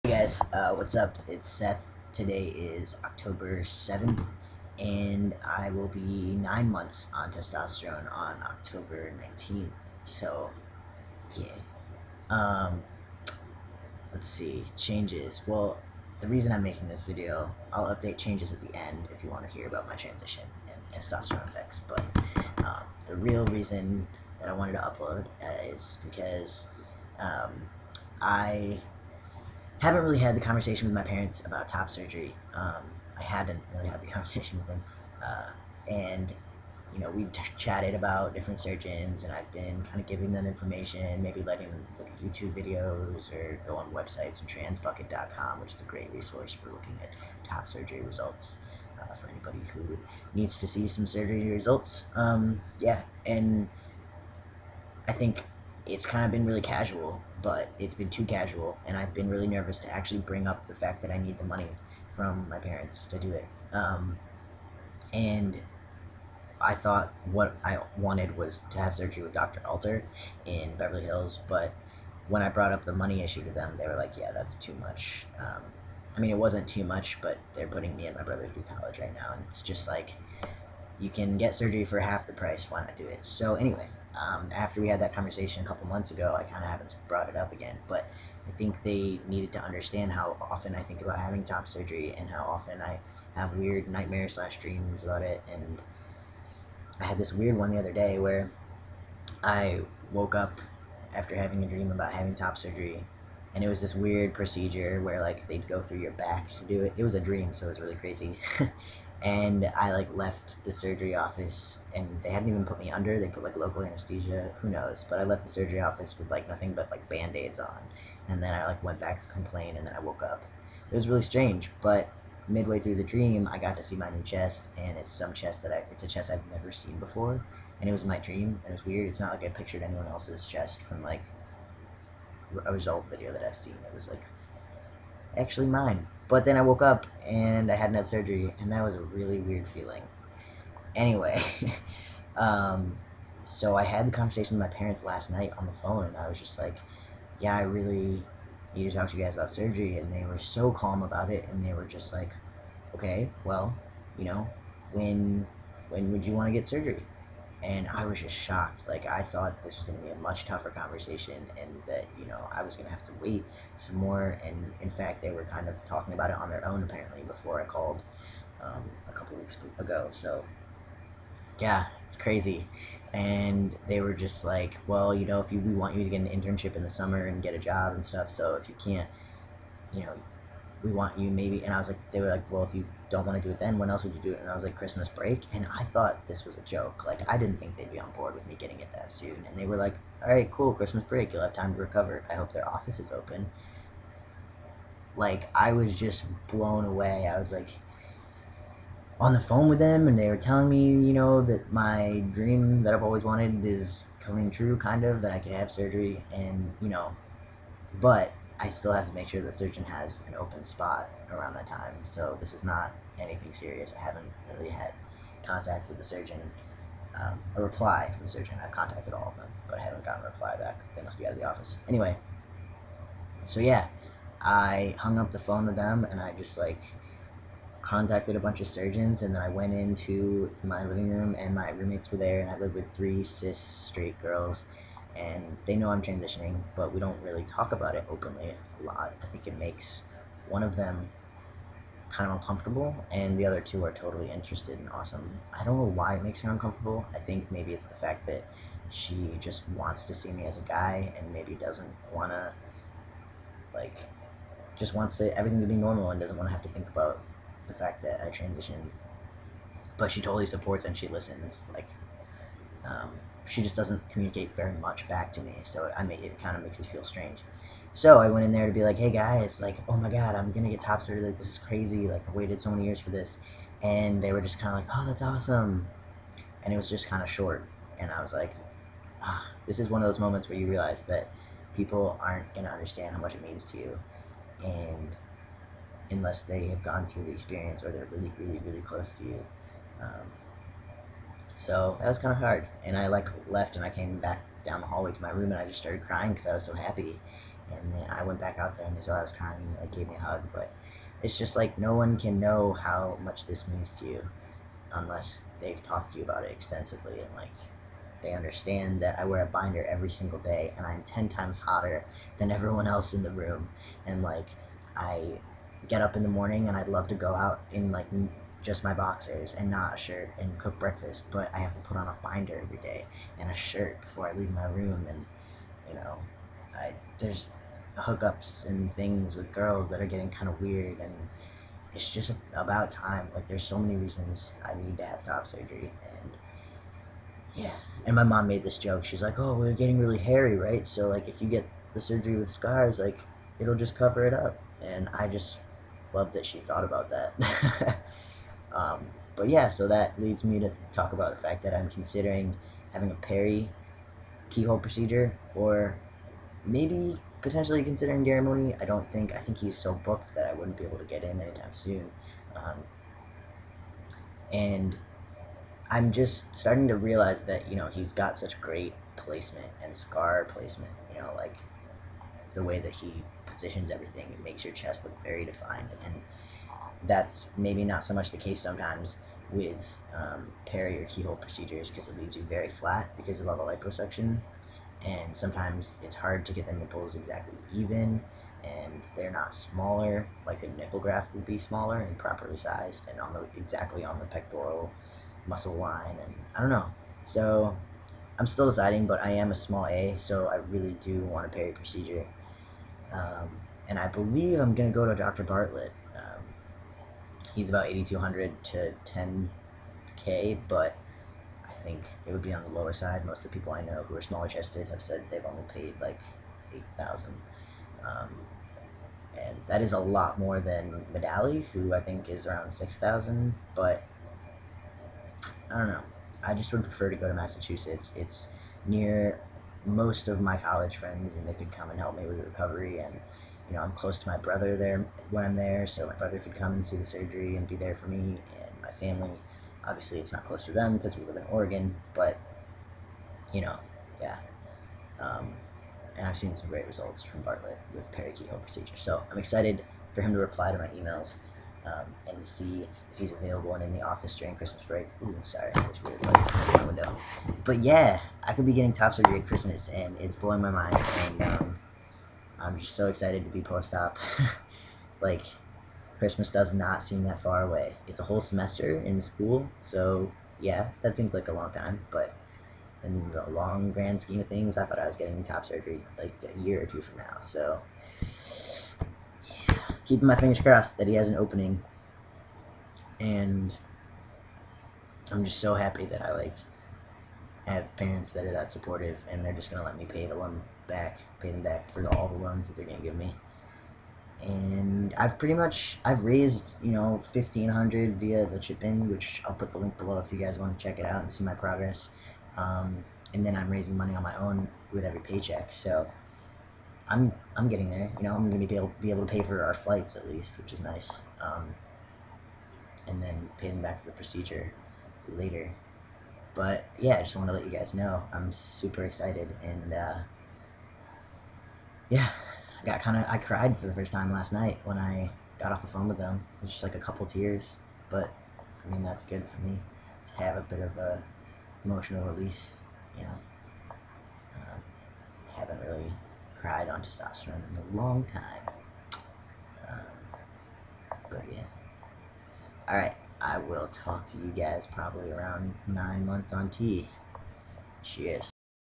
Guys, what's up? It's Seth. Today is October 7th, and I will be 9 months on testosterone on October 19th. So, yeah. Um, let's see. Changes. Well, the reason I'm making this video, I'll update changes at the end if you want to hear about my transition and testosterone effects. But the real reason that I wanted to upload is because um, I haven't really had the conversation with my parents about top surgery. I hadn't really had the conversation with them, and we chatted about different surgeons, and I've been kind of giving them information, maybe letting them look at YouTube videos or go on websites and transbucket.com, which is a great resource for looking at top surgery results for anybody who needs to see some surgery results. Yeah, and I think it's kind of been really casual, but it's been too casual, and I've been really nervous to actually bring up the fact that I need the money from my parents to do it. And I thought what I wanted was to have surgery with Dr. Alter in Beverly Hills, but when I brought up the money issue to them, they were like, yeah, that's too much. I mean, it wasn't too much, but they're putting me and my brother through college right now, and it's just like, you can get surgery for half the price, why not do it? So anyway, after we had that conversation a couple months ago, I kind of haven't brought it up again, but I think they needed to understand how often I think about having top surgery and how often I have weird nightmares / dreams about it. And I had this weird one the other day where I woke up after having a dream about having top surgery, and it was this weird procedure where like they'd go through your back to do it. It was a dream, so it was really crazy. And I like left the surgery office, and they hadn't even put me under. They put like local anesthesia, who knows? But I left the surgery office with like nothing but like band-aids on, and then I like went back to complain, and then I woke up. It was really strange, but midway through the dream, I got to see my new chest, and it's a chest I've never seen before, and it was my dream, and it was weird. It's not like I pictured anyone else's chest from like a result video that I've seen. It was like actually mine. But then I woke up and I hadn't had surgery, and that was a really weird feeling. Anyway, um, so I had the conversation with my parents last night on the phone, and I was just like, yeah, I really need to talk to you guys about surgery. And they were so calm about it, and they were just like, okay, well, you know, when when would you want to get surgery? And I was just shocked. Like, I thought this was going to be a much tougher conversation, and that I was going to have to wait some more. And in fact, they were kind of talking about it on their own apparently before I called a couple weeks ago. So yeah, it's crazy. And they were just like, well, if we want you to get an internship in the summer and get a job and stuff. So if you can't, you know, we want you maybe. And I was like, they were like, well, if you don't want to do it then, when else would you do it? And I was like, Christmas break. And I thought this was a joke. Like, I didn't think they'd be on board with me getting it that soon. And they were like, all right, cool, Christmas break, you'll have time to recover. I hope their office is open. Like, I was just blown away. I was like on the phone with them, and they were telling me, that my dream that I've always wanted is coming true, kind of, that I could have surgery. And but I still have to make sure the surgeon has an open spot around that time. So this is not anything serious. I haven't really had contact with the surgeon, a reply from the surgeon. I've contacted all of them, but I haven't gotten a reply back. They must be out of the office. Anyway, so yeah, I hung up the phone with them, and I just like contacted a bunch of surgeons, and then I went into my living room, and my roommates were there, and I live with three cis straight girls, and they know I'm transitioning, but we don't really talk about it openly a lot. I think it makes one of them kind of uncomfortable, and the other two are totally interested and awesome. I don't know why it makes her uncomfortable. I think maybe it's the fact that she just wants to see me as a guy, and maybe doesn't want to, like, just wants everything to be normal and doesn't want to have to think about the fact that I transitioned. But she totally supports and she listens. Like, um, she just doesn't communicate very much back to me, so it kind of makes me feel strange. So I went in there to be like, hey guys, like, oh my god, I'm gonna get top surgery, like, this is crazy, like, I've waited so many years for this. And they were just kind of like, oh, that's awesome. And it was just kind of short, and I was like, this is one of those moments where you realize that people aren't gonna understand how much it means to you, and unless they have gone through the experience or they're really, really, really close to you. Um, so that was kind of hard. And I like left, and I came back down the hallway to my room, and I just started crying because I was so happy. And then I went back out there and they saw I was crying and they like, gave me a hug. But it's just like no one can know how much this means to you unless they've talked to you about it extensively and like they understand that I wear a binder every single day and I'm 10 times hotter than everyone else in the room. And like I get up in the morning and I'd love to go out in like just my boxers and not a shirt and cook breakfast, but I have to put on a binder every day and a shirt before I leave my room. And you know, there's hookups and things with girls that are getting kind of weird, and it's just about time. Like there's so many reasons I need to have top surgery. And yeah, and my mom made this joke. She's like, "Oh, we're getting really hairy, right? So like, if you get the surgery with scars, like it'll just cover it up." And I just love that she thought about that. um, but yeah, so that leads me to talk about the fact that I'm considering having a peri keyhole procedure, or maybe potentially considering Gary Mooney. I think he's so booked that I wouldn't be able to get in anytime soon. Um, and I'm just starting to realize that he's got such great placement and scar placement. Like the way that he positions everything, it makes your chest look very defined, and that's maybe not so much the case sometimes with peri or keyhole procedures because it leaves you very flat because of all the liposuction, and sometimes it's hard to get the nipples exactly even, and they're not smaller like a nipple graft would be smaller and properly sized and exactly on the pectoral muscle line. And I don't know. So I'm still deciding, but I am a small A, so I really do want a peri procedure. Um, and I believe I'm gonna go to Dr. Bartlett. He's about 8,200 to 10K, but I think it would be on the lower side. Most of the people I know who are smaller chested have said they've only paid like 8,000. Um, and that is a lot more than Medali, who I think is around 6,000. But I don't know. I just would prefer to go to Massachusetts. It's near most of my college friends, and they could come and help me with recovery. And I'm close to my brother there when I'm there, so my brother could come and see the surgery and be there for me and my family. Obviously, it's not close to them because we live in Oregon, but you know, yeah. Um, and I've seen some great results from Bartlett with peri keyhole procedure. So I'm excited for him to reply to my emails and to see if he's available and in the office during Christmas break. Ooh, sorry, there's weird light in my window. But yeah, I could be getting top surgery at Christmas, and it's blowing my mind. And I'm just so excited to be post-op. Like, Christmas does not seem that far away. It's a whole semester in school, so yeah, that seems like a long time, but in the long grand scheme of things, I thought I was getting top surgery like a year or two from now. So yeah, keeping my fingers crossed that he has an opening, and I'm just so happy that I like have parents that are that supportive, and they're just gonna let me pay them back for all the loans that they're gonna give me. And I've raised 1,500 via the chip in, which I'll put the link below if you guys want to check it out and see my progress. And then I'm raising money on my own with every paycheck, so I'm getting there. I'm gonna be able to pay for our flights at least, which is nice. And then pay them back for the procedure later. But yeah, I just want to let you guys know I'm super excited, and yeah, I cried for the first time last night when I got off the phone with them. It was just like a couple tears, but I mean that's good for me to have a bit of a emotional release. You know, I haven't really cried on testosterone in a long time. Um, but yeah, all right. I will talk to you guys probably around 9 months on T. Cheers.